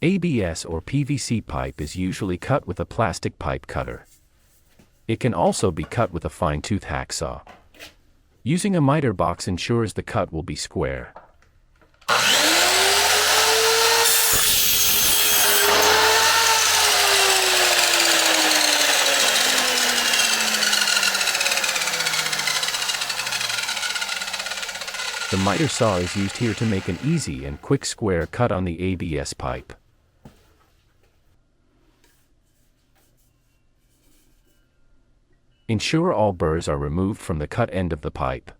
ABS or PVC pipe is usually cut with a plastic pipe cutter. It can also be cut with a fine-tooth hacksaw. Using a miter box ensures the cut will be square. The miter saw is used here to make an easy and quick square cut on the ABS pipe. Ensure all burrs are removed from the cut end of the pipe.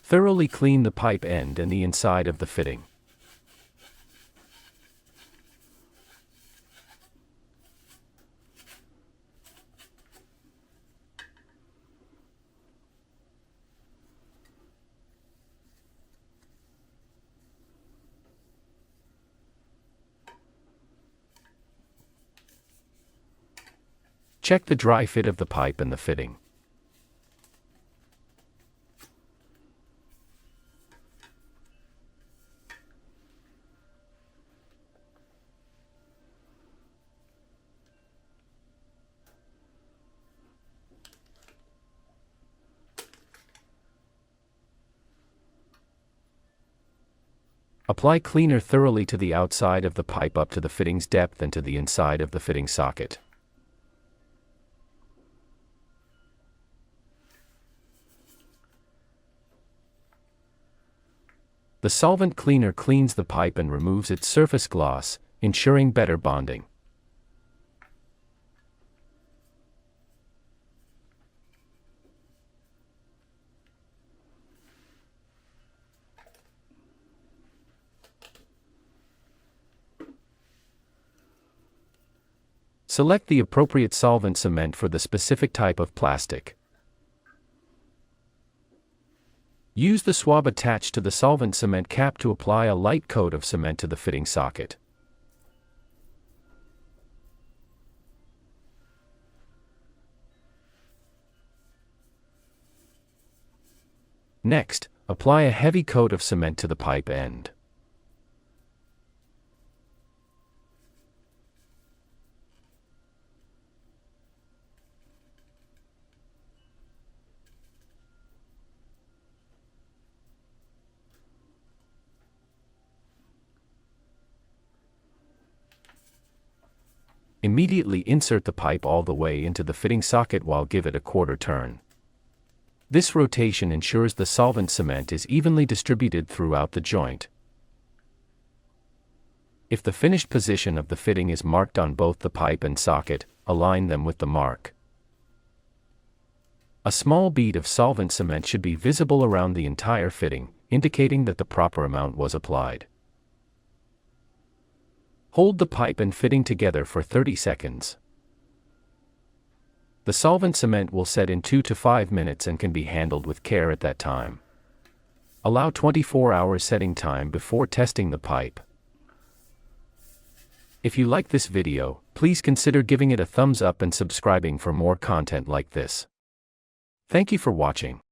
Thoroughly clean the pipe end and the inside of the fitting. Check the dry fit of the pipe and the fitting. Apply cleaner thoroughly to the outside of the pipe up to the fitting's depth and to the inside of the fitting socket. The solvent cleaner cleans the pipe and removes its surface gloss, ensuring better bonding. Select the appropriate solvent cement for the specific type of plastic. Use the swab attached to the solvent cement cap to apply a light coat of cement to the fitting socket. Next, apply a heavy coat of cement to the pipe end. Immediately insert the pipe all the way into the fitting socket while give it a quarter turn. This rotation ensures the solvent cement is evenly distributed throughout the joint. If the finished position of the fitting is marked on both the pipe and socket, align them with the mark. A small bead of solvent cement should be visible around the entire fitting, indicating that the proper amount was applied. Hold the pipe and fitting together for 30 seconds. The solvent cement will set in 2 to 5 minutes and can be handled with care at that time. Allow 24 hours setting time before testing the pipe. If you like this video, please consider giving it a thumbs up and subscribing for more content like this. Thank you for watching.